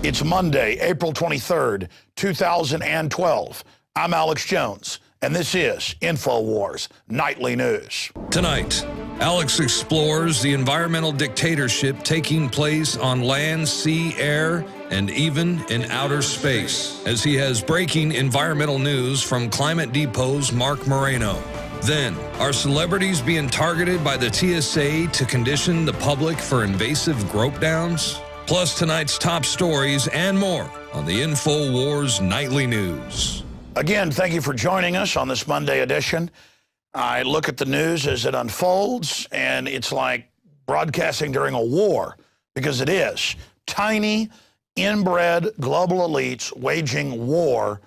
It's Monday, April 23rd, 2012. I'm Alex Jones, and this is INFOWARS Nightly News. Tonight, Alex explores the environmental dictatorship taking place on land, sea, air, and even in outer space, as he has breaking environmental news from Climate Depot's Mark Moreno. Then, are celebrities being targeted by the TSA to condition the public for invasive grope downs? Plus tonight's top stories and more on the INFOWARS Nightly News. Again, thank you for joining us on this Monday edition. I look at the news as it unfolds, and it's like broadcasting during a war, because it is. Tiny, inbred global elites waging war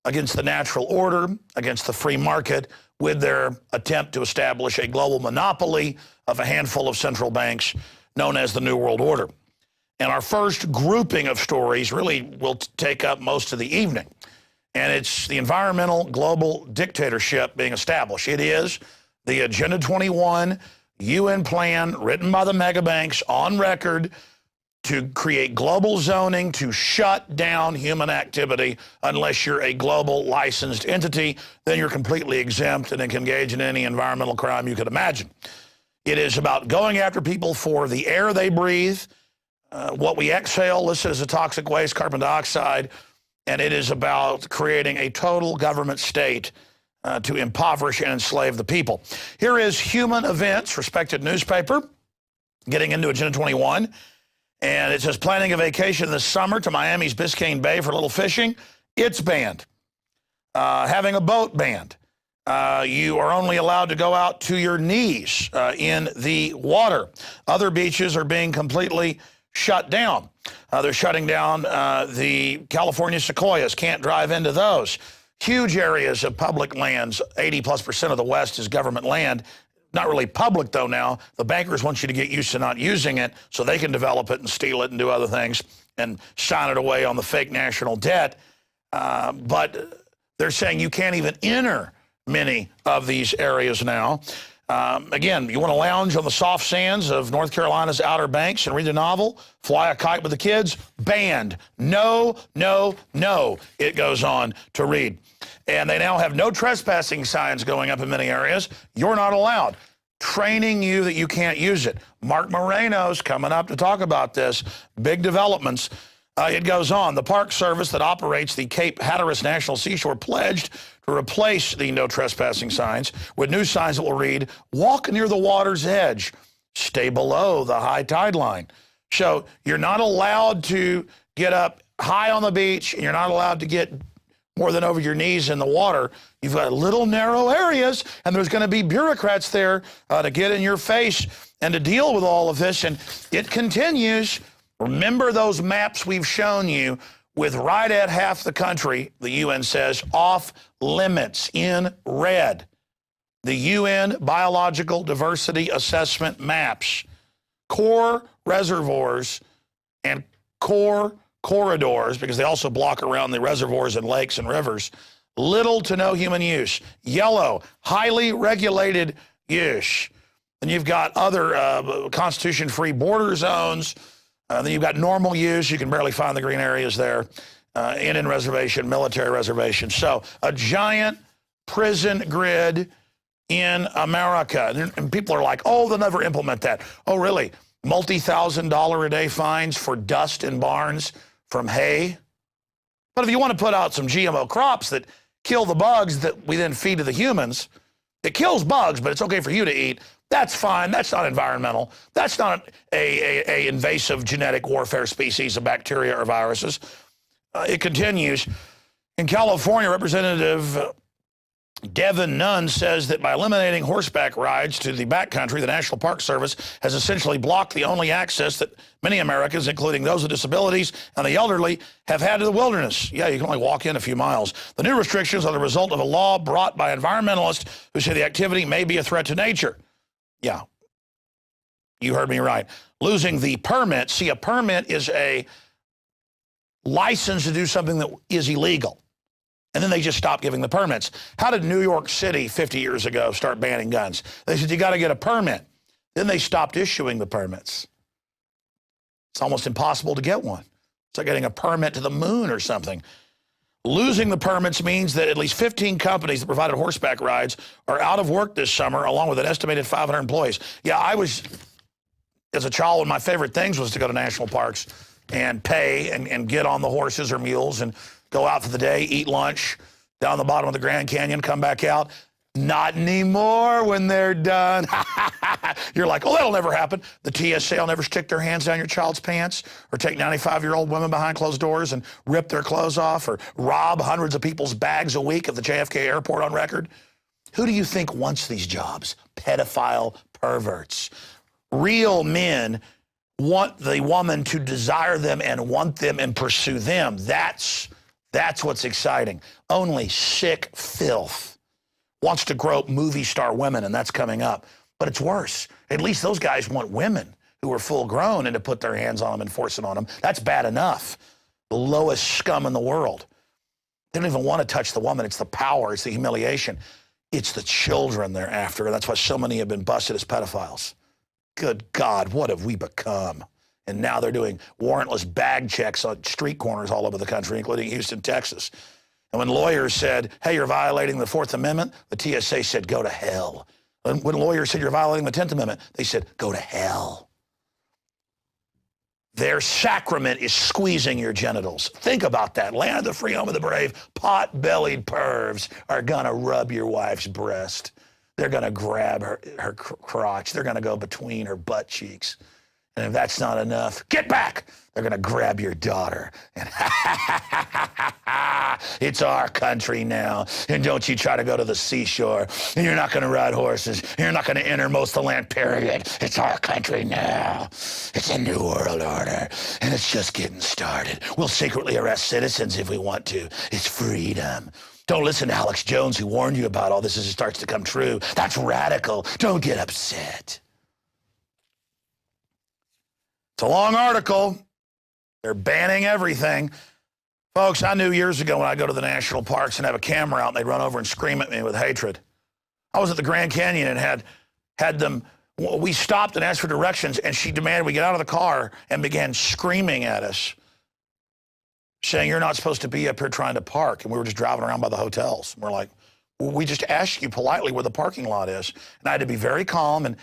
against the natural order, against the free market, with their attempt to establish a global monopoly of a handful of central banks known as the New World Order. And our first grouping of stories really will take up most of the evening. And it's the environmental global dictatorship being established. It is the Agenda 21 UN plan written by the megabanks on record to create global zoning to shut down human activity. Unless you're a global licensed entity, then you're completely exempt and can engage in any environmental crime you could imagine. It is about going after people for the air they breathe, what we exhale listed as a toxic waste, carbon dioxide, and it is about creating a total government state to impoverish and enslave the people. Here is Human Events, respected newspaper, getting into Agenda 21, and it says planning a vacation this summer to Miami's Biscayne Bay for a little fishing. It's banned. Having a boat banned. You are only allowed to go out to your knees in the water. Other beaches are being completely shut down. They're shutting down the California sequoias. Can't drive into those. Huge areas of public lands. 80+% of the West is government land. Not really public, though, now. The bankers want you to get used to not using it so they can develop it and steal it and do other things and sign it away on the fake national debt. But they're saying you can't even enter many of these areas now. Again, you want to lounge on the soft sands of North Carolina's Outer Banks and read a novel, fly a kite with the kids? Banned. No, no, no, it goes on to read. And they now have no trespassing signs going up in many areas. You're not allowed. Training you that you can't use it. Mark Moreno's coming up to talk about this. Big developments. It goes on. The Park Service that operates the Cape Hatteras National Seashore pledged to replace the no trespassing signs with new signs that will read, walk near the water's edge, stay below the high tide line. So you're not allowed to get up high on the beach, and you're not allowed to get more than over your knees in the water. You've got little narrow areas, and there's going to be bureaucrats there to get in your face and to deal with all of this. And it continues. Remember those maps we've shown you with right at half the country, the UN says, off limits in red. The UN Biological Diversity Assessment maps. Core reservoirs and core corridors, because they also block around the reservoirs and lakes and rivers. Little to no human use. Yellow, highly regulated use. Then you've got other constitution-free border zones. Then you've got normal use. You can barely find the green areas there. Indian reservation, military reservation. So a giant prison grid in America. And people are like, oh, they'll never implement that. Oh, really? Multi-$1,000 a day fines for dust in barns from hay? But if you want to put out some GMO crops that kill the bugs that we then feed to the humans, it kills bugs, but it's okay for you to eat. That's fine. That's not environmental. That's not a invasive genetic warfare species of bacteria or viruses. It continues. In California, Representative Devin Nunn says that by eliminating horseback rides to the backcountry, the National Park Service has essentially blocked the only access that many Americans, including those with disabilities and the elderly, have had to the wilderness. Yeah, you can only walk in a few miles. The new restrictions are the result of a law brought by environmentalists who say the activity may be a threat to nature. Yeah, you heard me right. Losing the permit. See, a permit is a license to do something that is illegal. And then they just stopped giving the permits. How did New York City 50 years ago start banning guns? They said, you got to get a permit. Then they stopped issuing the permits. It's almost impossible to get one. It's like getting a permit to the moon or something. Losing the permits means that at least 15 companies that provided horseback rides are out of work this summer, along with an estimated 500 employees. Yeah, I was, as a child, one of my favorite things was to go to national parks and pay and get on the horses or mules and go out for the day, eat lunch down the bottom of the Grand Canyon, come back out. Not anymore when they're done. You're like, oh, that'll never happen. The TSA will never stick their hands down your child's pants or take 95-year-old women behind closed doors and rip their clothes off or rob hundreds of people's bags a week at the JFK airport on record. Who do you think wants these jobs? Pedophile perverts. Real men want the woman to desire them and want them and pursue them. That's what's exciting. Only sick filth wants to grope movie star women, and that's coming up. But it's worse. At least those guys want women who are full grown and to put their hands on them and force it on them. That's bad enough. The lowest scum in the world. They don't even want to touch the woman. It's the power. It's the humiliation. It's the children they're after. And that's why so many have been busted as pedophiles. Good God, what have we become? And now they're doing warrantless bag checks on street corners all over the country, including Houston, Texas. And when lawyers said, hey, you're violating the 4th Amendment, the TSA said, go to hell. And when lawyers said you're violating the 10th Amendment, they said, go to hell. Their sacrament is squeezing your genitals. Think about that. Land of the free, home of the brave, pot-bellied pervs are going to rub your wife's breast. They're going to grab her crotch. They're going to go between her butt cheeks. And if that's not enough, get back. They're going to grab your daughter. And it's our country now. And don't you try to go to the seashore. And you're not going to ride horses. And you're not going to enter most of the land, period. It's our country now. It's a new world order. And it's just getting started. We'll secretly arrest citizens if we want to. It's freedom. Don't listen to Alex Jones, who warned you about all this as it starts to come true. That's radical. Don't get upset. It's a long article. They're banning everything. Folks, I knew years ago when I go to the national parks and have a camera out and they'd run over and scream at me with hatred. I was at the Grand Canyon and had them, we stopped and asked for directions, and she demanded we get out of the car and began screaming at us, saying, you're not supposed to be up here trying to park. And we were just driving around by the hotels. And we're like, well, we just asked you politely where the parking lot is. And I had to be very calm, and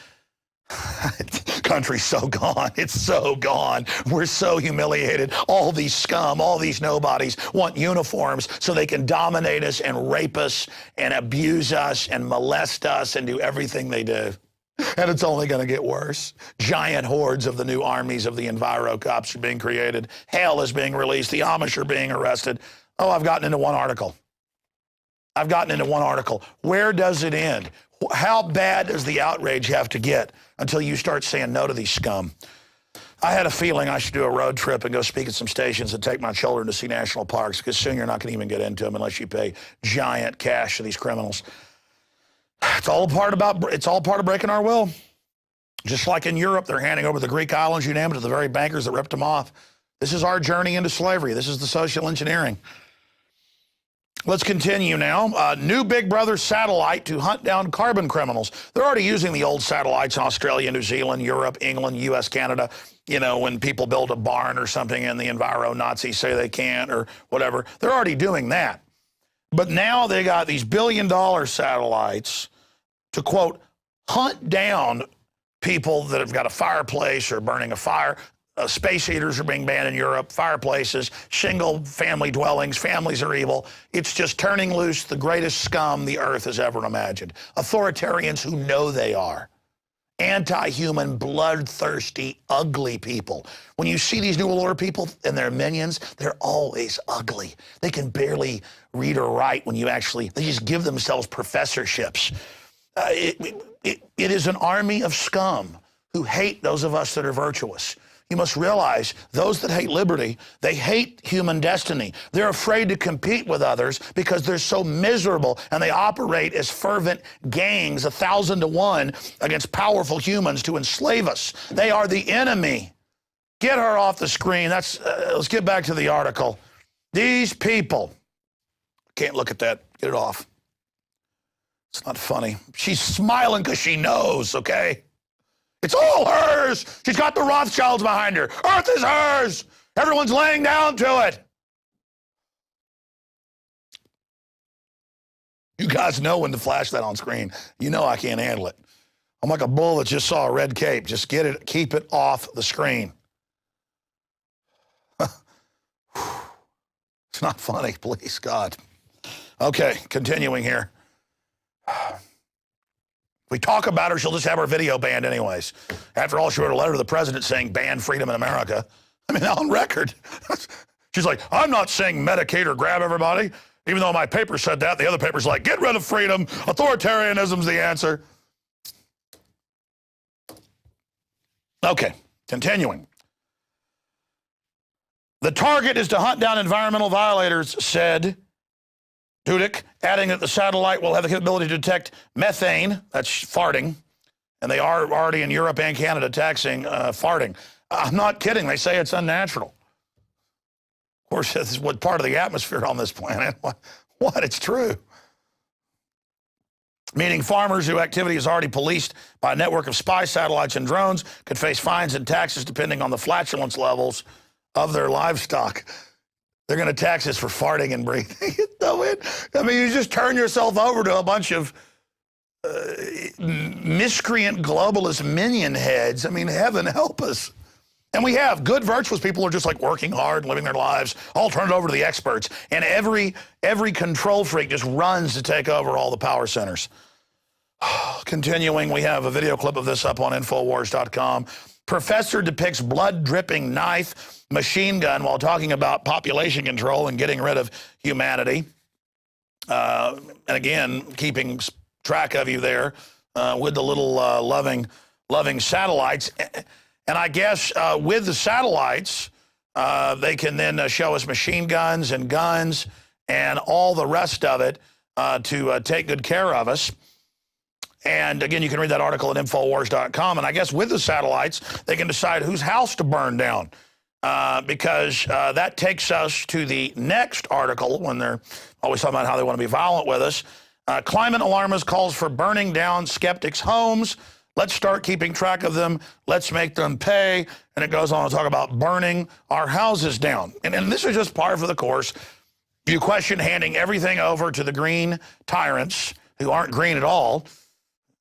country's so gone. It's so gone. We're so humiliated. All these scum, all these nobodies want uniforms so they can dominate us and rape us and abuse us and molest us and do everything they do. And it's only going to get worse. Giant hordes of the new armies of the Enviro cops are being created. Hell is being released. The Amish are being arrested. Oh, I've gotten into one article. Where does it end? How bad does the outrage have to get until you start saying no to these scum? I had a feeling I should do a road trip and go speak at some stations and take my children to see national parks, because soon you're not going to even get into them unless you pay giant cash to these criminals. It's all part of breaking our will. Just like in Europe, they're handing over the Greek islands, you name it, to the very bankers that ripped them off. This is our journey into slavery. This is the social engineering. Let's continue now. New Big Brother satellite to hunt down carbon criminals. They're already using the old satellites in Australia, New Zealand, Europe, England, U.S., Canada. You know, when people build a barn or something and the Enviro Nazis say they can't or whatever, they're already doing that. But now they got these billion-dollar satellites to, quote, hunt down people that have got a fireplace or burning a fire. Space heaters are being banned in Europe, fireplaces, single-family dwellings, families are evil. It's just turning loose the greatest scum the earth has ever imagined. Authoritarians who know they are. Anti-human, bloodthirsty, ugly people. When you see these New World Order people and their minions, they're always ugly. They can barely read or write when they just give themselves professorships. It is an army of scum who hate those of us that are virtuous. You must realize those that hate liberty, they hate human destiny. They're afraid to compete with others because they're so miserable, and they operate as fervent gangs, 1,000 to 1, against powerful humans to enslave us. They are the enemy. Get her off the screen. Let's get back to the article. These people, can't look at that. Get it off. It's not funny. She's smiling because she knows, okay? It's all hers. She's got the Rothschilds behind her. Earth is hers. Everyone's laying down to it. You guys know when to flash that on screen. You know I can't handle it. I'm like a bull that just saw a red cape. Just get it, keep it off the screen. It's not funny, please, God. Okay, continuing here. If we talk about her, she'll just have her video banned anyways. After all, she wrote a letter to the president saying ban freedom in America. I mean, on record. She's like, I'm not saying medicate or grab everybody. Even though my paper said that, the other paper's like, get rid of freedom. Authoritarianism's the answer. Okay, continuing. The target is to hunt down environmental violators, said Dudek, adding that the satellite will have the capability to detect methane, that's farting, and they are already in Europe and Canada taxing farting. I'm not kidding. They say it's unnatural. Of course, this is what part of the atmosphere on this planet. What? It's true. Meaning farmers whose activity is already policed by a network of spy satellites and drones could face fines and taxes depending on the flatulence levels of their livestock. They're going to tax us for farting and breathing. I mean, you just turn yourself over to a bunch of miscreant globalist minion heads. I mean, heaven help us. And we have good, virtuous people who are just like working hard, living their lives. I'll turn it over to the experts. And every control freak just runs to take over all the power centers. Continuing, we have a video clip of this up on INFOWARS.com. Professor depicts blood-dripping knife machine gun while talking about population control and getting rid of humanity. And again, keeping track of you there with the little loving satellites. And I guess with the satellites, they can then show us machine guns and guns and all the rest of it to take good care of us. And again, you can read that article at INFOWARS.com. And I guess with the satellites, they can decide whose house to burn down because that takes us to the next article when they're always talking about how they want to be violent with us. Climate alarmist calls for burning down skeptics' homes. Let's start keeping track of them. Let's make them pay. And it goes on to talk about burning our houses down. And this is just par for the course. You question handing everything over to the green tyrants who aren't green at all,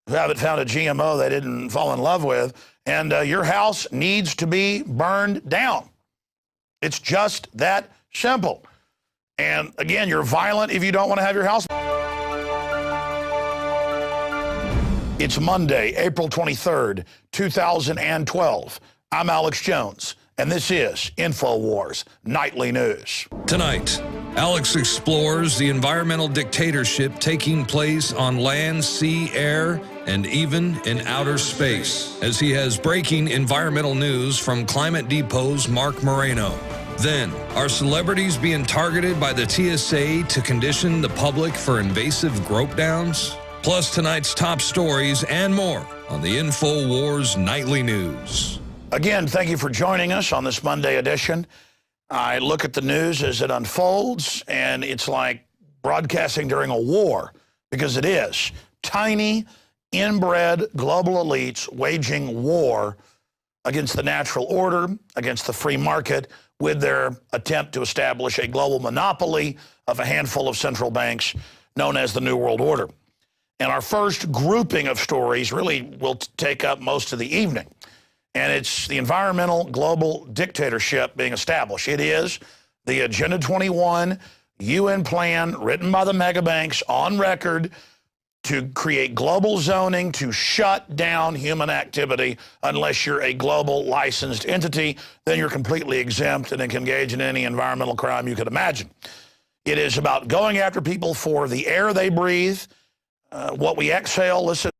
who haven't found a GMO they didn't fall in love with, and your house needs to be burned down. It's just that simple. And again, you're violent if you don't want to have your house. It's Monday, April 23rd, 2012. I'm Alex Jones, and this is InfoWars Nightly News. Tonight, Alex explores the environmental dictatorship taking place on land, sea, air, and even in outer space, as he has breaking environmental news from Climate Depot's Mark Moreno. Then, are celebrities being targeted by the TSA to condition the public for invasive grope downs? Plus tonight's top stories and more on the InfoWars Nightly News. Again, thank you for joining us on this Monday edition. I look at the news as it unfolds, and it's like broadcasting during a war, because it is. Tiny, inbred global elites waging war against the natural order, against the free market, with their attempt to establish a global monopoly of a handful of central banks known as the New World Order. And our first grouping of stories really will take up most of the evening. And it's the environmental global dictatorship being established. It is the Agenda 21 UN plan written by the mega banks on record to create global zoning to shut down human activity. Unless you're a global licensed entity, then you're completely exempt and can engage in any environmental crime you could imagine. It is about going after people for the air they breathe, what we exhale. Listen.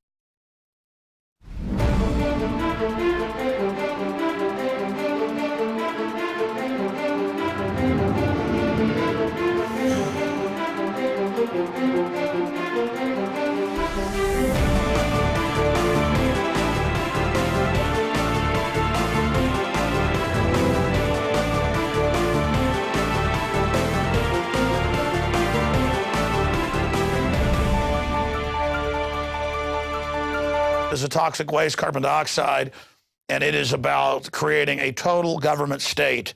Is a toxic waste, carbon dioxide, and it is about creating a total government state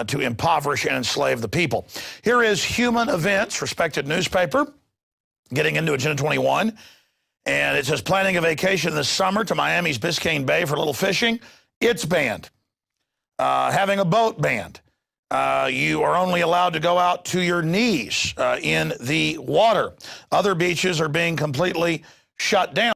to impoverish and enslave the people. Here is Human Events, respected newspaper, getting into Agenda 21. And it says, planning a vacation this summer to Miami's Biscayne Bay for a little fishing. It's banned. Having a boat banned. You are only allowed to go out to your knees in the water. Other beaches are being completely shut down.